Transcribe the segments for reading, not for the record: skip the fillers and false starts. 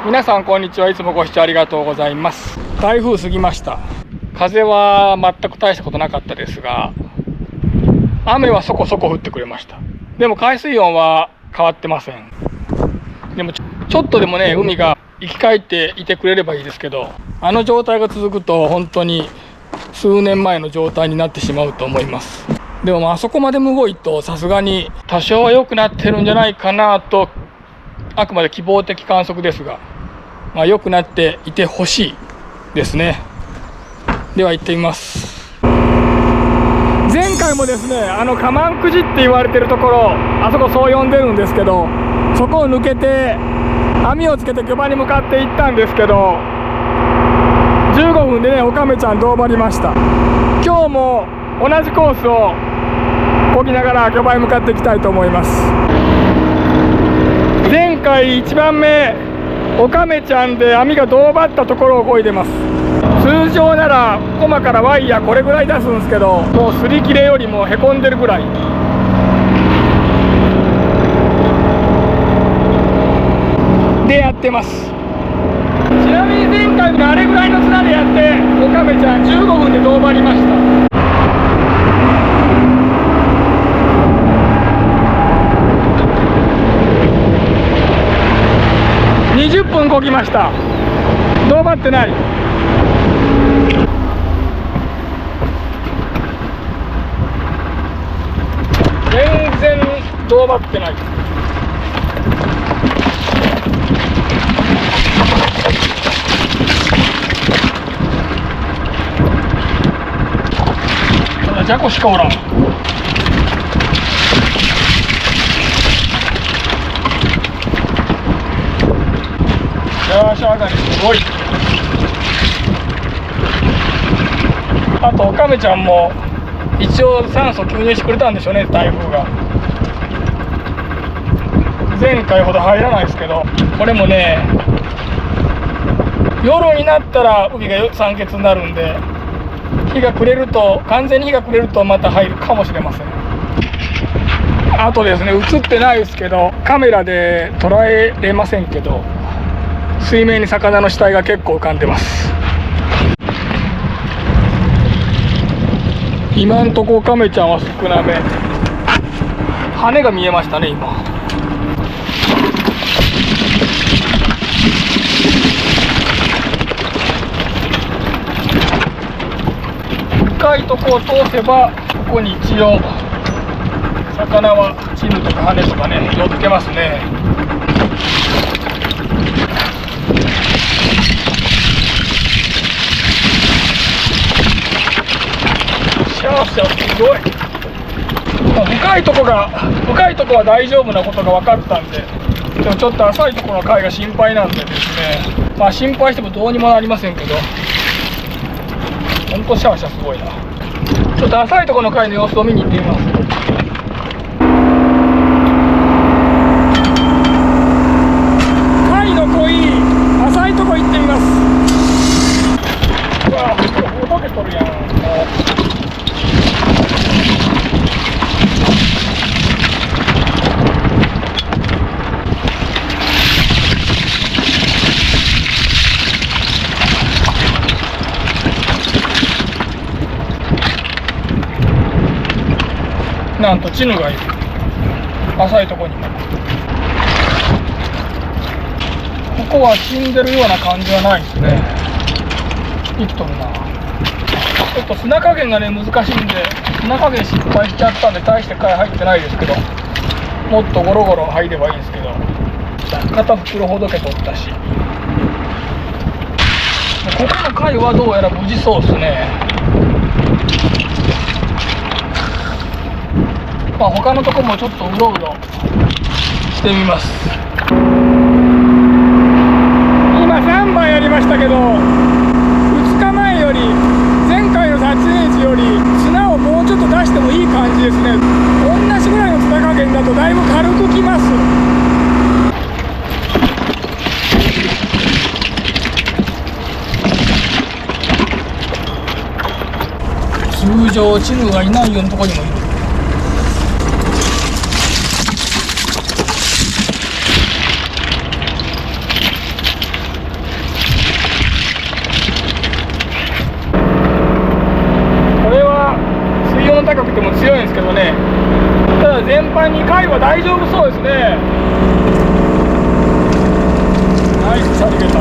皆さんこんにちは。いつもご視聴ありがとうございます。台風過ぎました。風は全く大したことなかったですが、雨はそこそこ降ってくれました。でも海水温は変わってません。でもちょっとでもね、海が生き返っていてくれればいいですけど、あの状態が続くと本当に数年前の状態になってしまうと思います。でもあそこまでむごいと、さすがに多少は良くなってるんじゃないかなと、あくまで希望的観測ですが、良くなっていてほしいですね。では行ってみます。前回もですね、カマンクジって言われてるところ、あそこそう呼んでるんですけど、そこを抜けて網をつけて漁場に向かって行ったんですけど、15分でね、オカメちゃん胴張りました。今日も同じコースを漕ぎながら漁場に向かっていきたいと思います。前回1番目オカメちゃんで網が胴張ったところを漕いでます。通常ならコマからワイヤーこれぐらい出すんですけど、もう擦り切れよりもへこんでるぐらいでやってます。ちなみに前回のあれぐらいの綱でやってオカメちゃん15分で胴張りました。20分漕ぎました。胴張ってない。全然胴張ってない。ただじゃこしかおらん。よし、上がりすごい。あとオカメちゃんも一応酸素吸入してくれたんでしょうね。台風が前回ほど入らないですけど、これもね、夜になったら海が酸欠になるんで、日が暮れると、完全に日が暮れるとまた入るかもしれません。あとですね、映ってないですけど、カメラで捉えれませんけど、水面に魚の死体が結構浮かんでます。今んとこオカメちゃんは少なめ。羽が見えましたね今。深いとこを通せば、ここに一応魚はチヌとか羽とかね、寄ってますね。シャーシャーすごい。深いとこは大丈夫なことが分かったんで、でもちょっと浅いところの貝が心配なんでですね、心配してもどうにもなりませんけど、ほんとシャーシャーすごいな。ちょっと浅いところの貝の様子を見に行ってみます。貝の濃い浅いとこ行ってみます。うわぁ、ほどけとるやん。もうなんとチヌがいる。浅いとこにも。ここは死んでるような感じはないですね。生きとるな。ちょっと砂加減がね難しいんで、砂加減失敗しちゃったんで大して貝入ってないですけど、もっとゴロゴロ入ればいいですけど、片袋ほどけとったし、ここの貝はどうやら無事そうですね。他のとこもちょっとうろうろしてみます。今3番やりましたけど、2日前より、前回の撮影時より砂をもうちょっと出してもいい感じですね。同じぐらいの砂加減だとだいぶ軽くきます。通常チヌがいないようなところにもいる。大丈夫そうですね。ナイスシャリゲタ。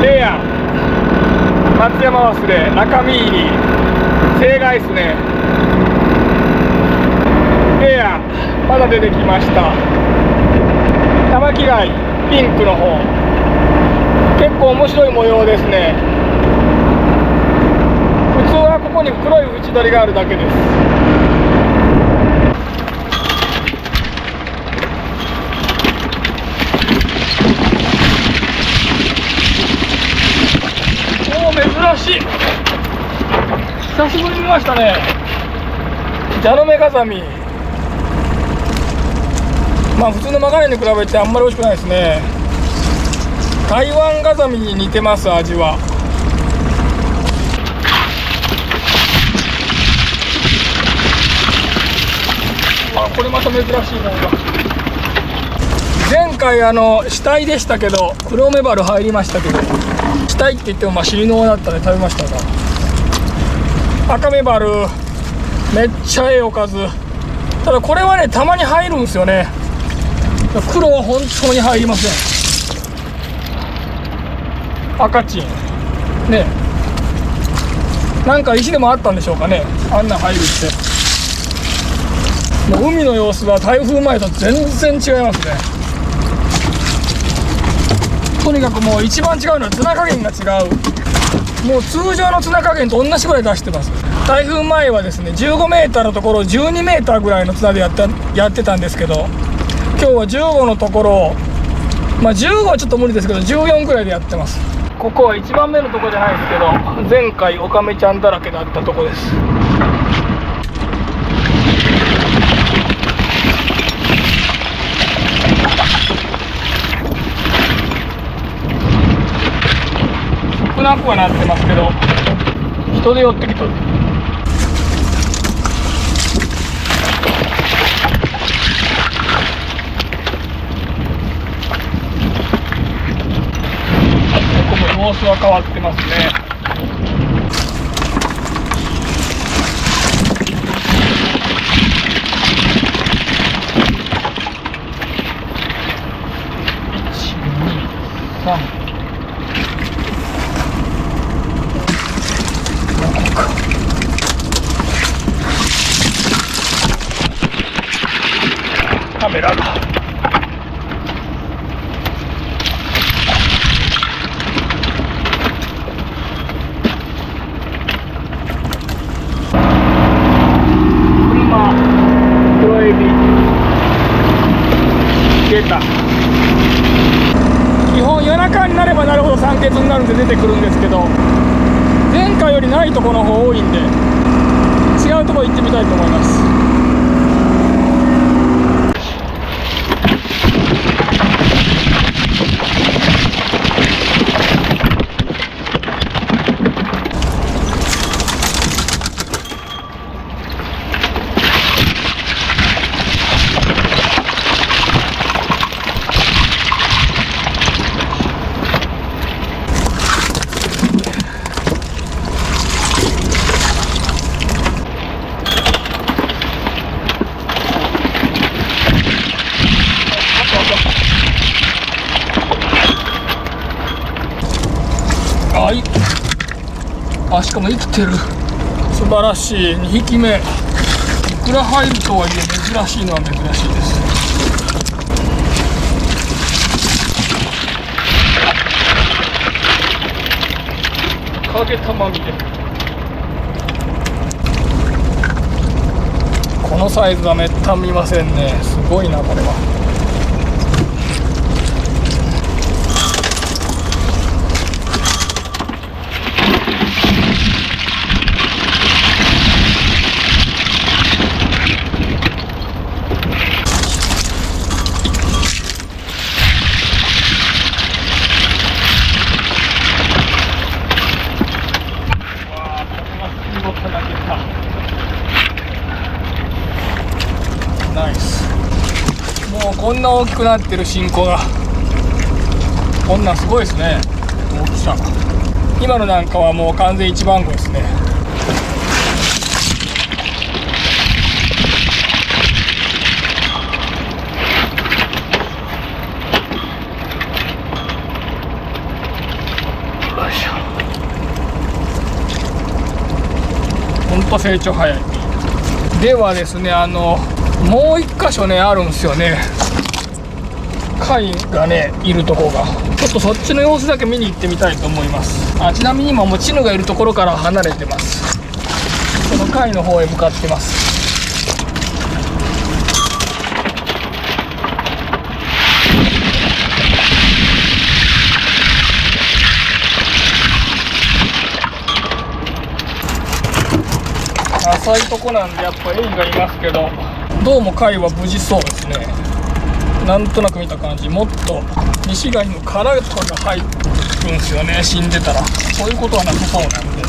レイヤー松山忘れ中身入り正解ですね。レイヤーまだ出てきました。玉木貝ピンクの方、結構面白い模様ですね。普通はここに黒い縁取りがあるだけです。おお、珍しい。久しぶりに見ましたね。ジャノメガザミ。まあ普通のマガレンに比べてあんまり美味しくないですね。台湾ガザミに似てます、味は。これまた珍しいものが。前回死体でしたけど黒メバル入りましたけど、死体って言っても尻の緒だったので食べましたが、赤メバルめっちゃええおかず。ただこれはねたまに入るんですよね。黒は本当に入りません。赤チンね、なんか石でもあったんでしょうかね、あんな入るって。もう海の様子は台風前と全然違いますね。とにかくもう一番違うのは綱加減が違う。もう通常の綱加減と同じぐらい出してます。台風前はですね15メーターのところを12メーターぐらいの綱でやってたんですけど、今日は15のところを、まあ15はちょっと無理ですけど14ぐらいでやってます。ここは1番目のとこじゃないですけど、前回オカメちゃんだらけだったとこです。少なくはなってますけど人で寄ってきとる。ここも様子は変わってますね。1、2、3カメラが黒エビ出た。基本夜中になればなるほど酸欠になるんで出てくるんですけど、前回よりないところの方多いんで違うところ行ってみたいと思います。しかも生きてる。素晴らしい。2匹目。いくら入るとはいえ珍しいのは珍しいです。影玉見て。このサイズはめった見ませんね。すごいなこれは。ナイス。もうこんな大きくなってる新子が、こんなんすごいですね、大きさ。今のなんかはもう完全1番号ですね。ぱ成長早い。ではですね、もう一箇所ねあるんですよね、貝がねいるとこが。ちょっとそっちの様子だけ見に行ってみたいと思います。ちなみに今もうチヌがいるところから離れてます。この貝の方へ向かってます。浅いとこなんでやっぱエイがいますけど、どうも貝は無事そうですね。なんとなく見た感じ、もっと西貝の殻とかが入るんですよね、死んでたら。そういうことはなさそうなんで。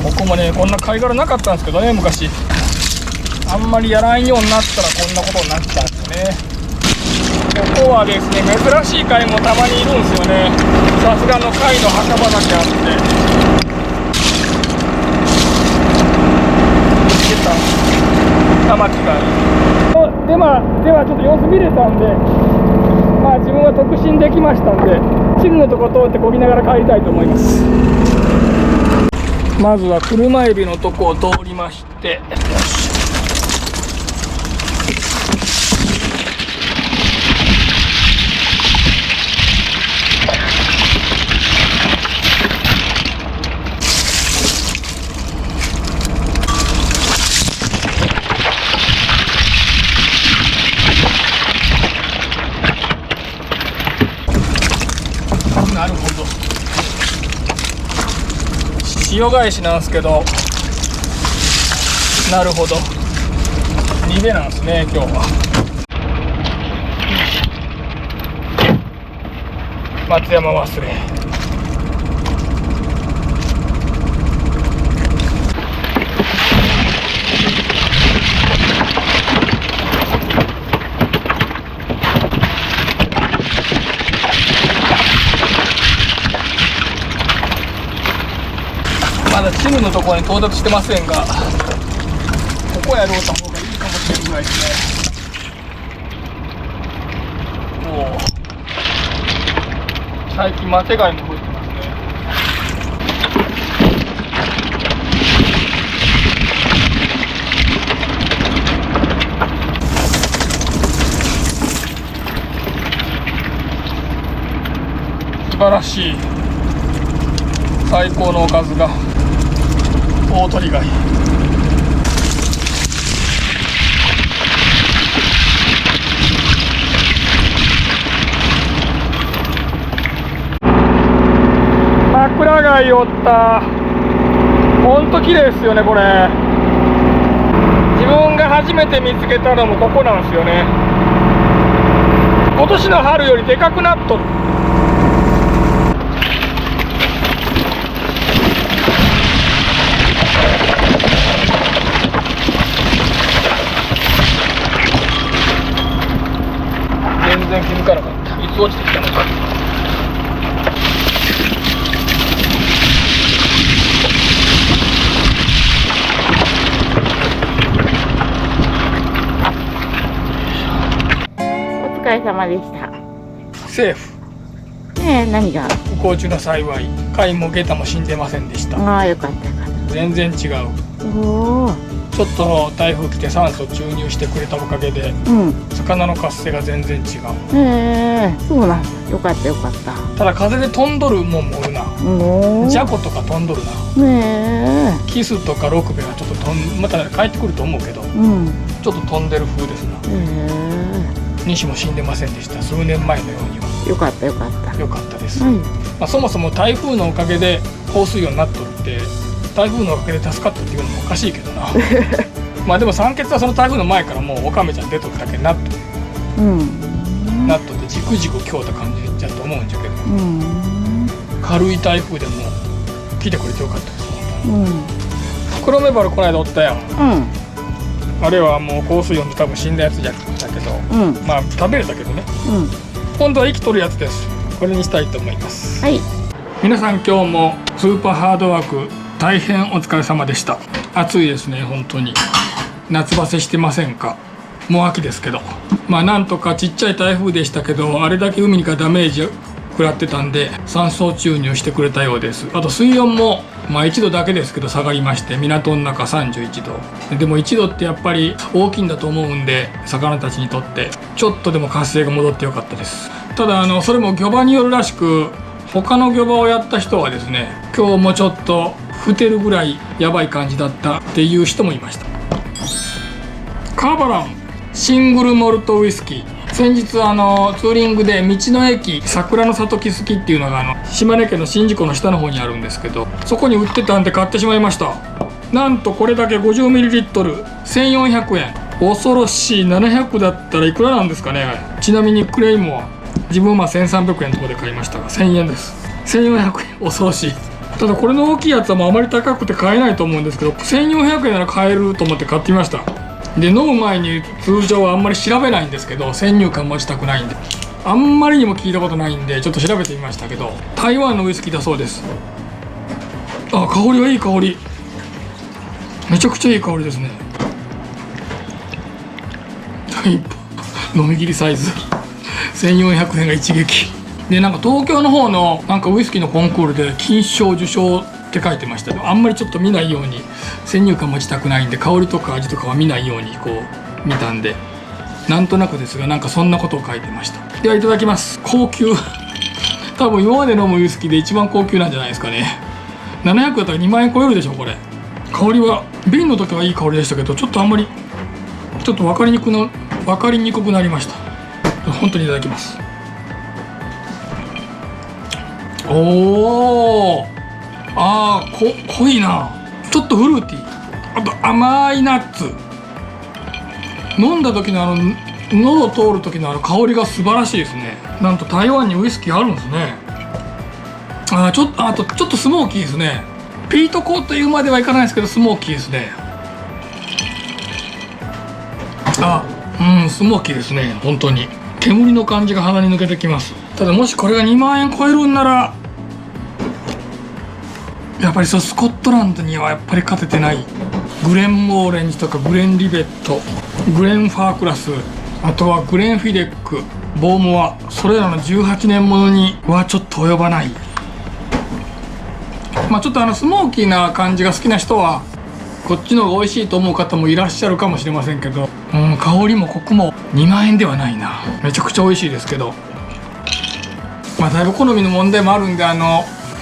ここもねこんな貝殻なかったんですけどね、昔。あんまりやらんようになったらこんなことになっちゃうんですね。ここはですね、珍しい貝もたまにいるんですよね。さすがの貝の墓場だけあって。見つけたカマキリがいる。ではちょっと様子見れたんで、自分は特進できましたんで、チヌのとこ通ってこぎながら帰りたいと思います。まずは車エビのとこを通りまして、よし。なるほど。潮返しなんですけど、なるほど。逃げなんですね、今日は。松山忘れ。まだチヌのところに到達してませんが、ここやろうた方がいいかもしれないぐらいですね。おお、最近マテ貝も増えてますね。素晴らしい、最高のおかずが大鳥貝。枕貝おった。ほんと綺麗ですよねこれ。自分が初めて見つけたのもここなんですよね。今年の春よりでかくなっとる。全然気づかなかった。いつ落ちてきたのか。お疲れ様でした。セーフ。何が？不幸中の幸い、貝もゲタも死んでませんでした。ああ、よかったよかっ全然違う。た。おお。ちょっと台風来て酸素注入してくれたおかげで、魚の活性が全然違う。そうなんだ。よかったよかった。ただ風で飛んどるもんもおるな。ジャコとか飛んどるな。キスとかロクベはちょっとまた帰ってくると思うけど、ちょっと飛んでる風ですな。西も死んでませんでした。数年前のようには。よかったよかった。よかったです。そもそも台風のおかげで放水量になっとるって、台風のおかげで助かったっていうのもおかしいけどな。でも酸欠はその台風の前からもうオカメちゃん出とるだけになっとる。なっとってじくじく強った感じじゃと思うんじゃけど、軽い台風でも来てくれてよかったです。黒メバルこの間おったやん。あれはもう降水温で多分死んだやつじゃったけど、食べれたけどね。今度は生きとるやつです。これにしたいと思います。皆さん今日もスーパーハードワーク大変お疲れ様でした。暑いですね本当に。夏バテしてませんか？もう秋ですけど、まあなんとかちっちゃい台風でしたけど、あれだけ海がダメージ食らってたんで酸素注入してくれたようです。あと水温もまあ1度だけですけど下がりまして、港の中31度でも1度ってやっぱり大きいんだと思うんで、魚たちにとってちょっとでも活性が戻ってよかったです。ただそれも漁場によるらしく、他の漁場をやった人はですね、今日もちょっとふてるぐらいやばい感じだったっていう人もいました。カーバランシングルモルトウイスキー、先日ツーリングで道の駅桜の里木好きっていうのが島根県の宍道湖の下の方にあるんですけど、そこに売ってたんで買ってしまいました。なんとこれだけ 50ml1400 円。恐ろしい。700だったらいくらなんですかね。ちなみにクレイモア、自分は1300円のところで買いましたが1000円です。1400円、恐ろしい。ただこれの大きいやつはもうあまり高くて買えないと思うんですけど、1400円なら買えると思って買ってみました。で飲む前に通常はあんまり調べないんですけど、先入観持ちたくないんで、あんまりにも聞いたことないんでちょっと調べてみましたけど、台湾のウイスキーだそうです。あ、香りはいい香り、めちゃくちゃいい香りですね。飲み切りサイズ1400円が一撃で、なんか東京の方のなんかウイスキーのコンクールで金賞受賞って書いてました。あんまりちょっと見ないように、先入観持ちたくないんで、香りとか味とかは見ないようにこう見たんで、なんとなくですがなんかそんなことを書いてました。ではいただきます。高級多分今まで飲むウイスキーで一番高級なんじゃないですかね。700だったら2万円超えるでしょこれ。香りは瓶の時はいい香りでしたけど、ちょっとあんまりちょっと分かりにくくなりました。本当にいただきます。おー、濃いな。ちょっとフルーティー、あと甘いナッツ。飲んだ時の喉通る時の香りが素晴らしいですね。なんと台湾にウイスキーあるんですね。あとちょっとスモーキーですね。ピートコーというまではいかないですけどスモーキーですね。スモーキーですね。本当に煙の感じが鼻に抜けてきます。ただもしこれが2万円超えるんなら、やっぱりスコットランドにはやっぱり勝ててないグレンモーレンジとかグレンリベット、グレンファークラス、あとはグレンフィデック、ボーモア、それらの18年ものにはちょっと及ばない。まあちょっとスモーキーな感じが好きな人はこっちの方が美味しいと思う方もいらっしゃるかもしれませんけど、香りもコクも2万円ではないな。めちゃくちゃ美味しいですけど、まあだいぶ好みの問題もあるんで、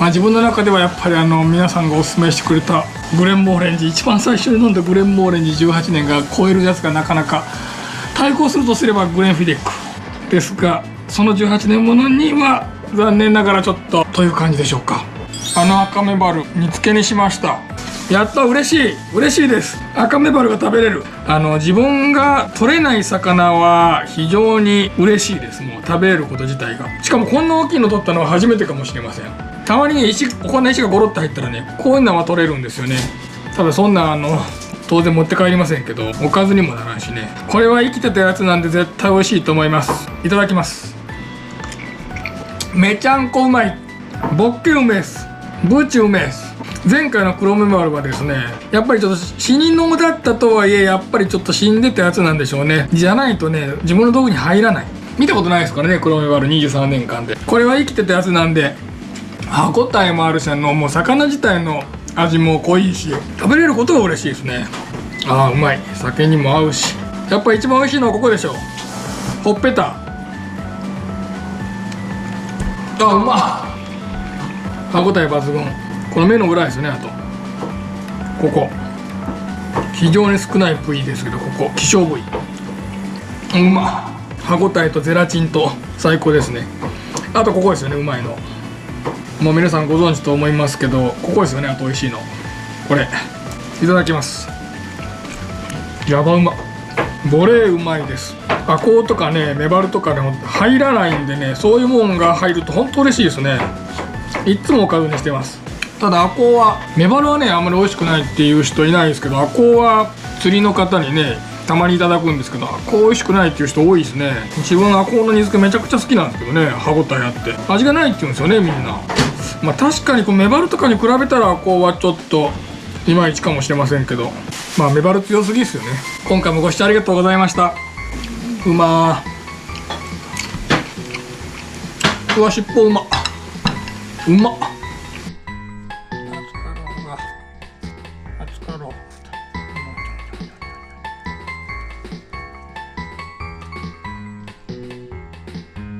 自分の中ではやっぱり皆さんがおすすめしてくれたグレンモーレンジ、一番最初に飲んだグレンモーレンジ18年が超えるやつがなかなか対抗するとすればグレンフィデックですが、その18年ものには残念ながらちょっとという感じでしょうか。赤メバル煮付けにしました。やった、嬉しいです。赤メバルが食べれる。自分が取れない魚は非常に嬉しいです。もう食べれること自体が。しかもこんな大きいの取ったのは初めてかもしれません。たまにね、こんな石がゴロッと入ったらね、こういうのは取れるんですよね。ただそんな当然持って帰りませんけど、おかずにもならんしね。これは生きてたやつなんで絶対美味しいと思います。いただきます。めちゃんこうまい。ボッケうめえす。ブチうめえす。前回の黒メバルはですね、やっぱりちょっと死にのだったとはいえ、やっぱりちょっと死んでたやつなんでしょうね。じゃないとね、自分の道具に入らない。見たことないですからね、黒メバル23年間で。これは生きてたやつなんで、歯応えもあるし、もう魚自体の味も濃いし、食べれることが嬉しいですね。うまい。酒にも合うし。やっぱ一番美味しいのはここでしょ。ほっぺた。うまっ。歯応え抜群。この目の裏ですね。あとここ非常に少ない部位ですけど、ここ希少部位。うまっ。歯応えとゼラチンと最高ですね。あとここですよね、うまいの。もう皆さんご存知と思いますけど、ここですよね。あと美味しいのこれ。いただきます。やばうま。ボレーうまいです。アコウとかね、メバルとかでも入らないんでね、そういうもんが入ると本当嬉しいですね。いつもおかずにしてます。ただアコウは、メバルはねあんまり美味しくないっていう人いないですけど、アコウは釣りの方にねたまにいただくんですけど、アコウ美味しくないっていう人多いですね。自分アコウの煮付けめちゃくちゃ好きなんですけどね、歯応えあって味がないって言うんですよね、みんな。まあ確かにメバルとかに比べたらアコウはちょっといまいちかもしれませんけど、まあメバル強すぎですよね。今回もご視聴ありがとうございました。うまー。うわ、尻尾うまっ。うまっ。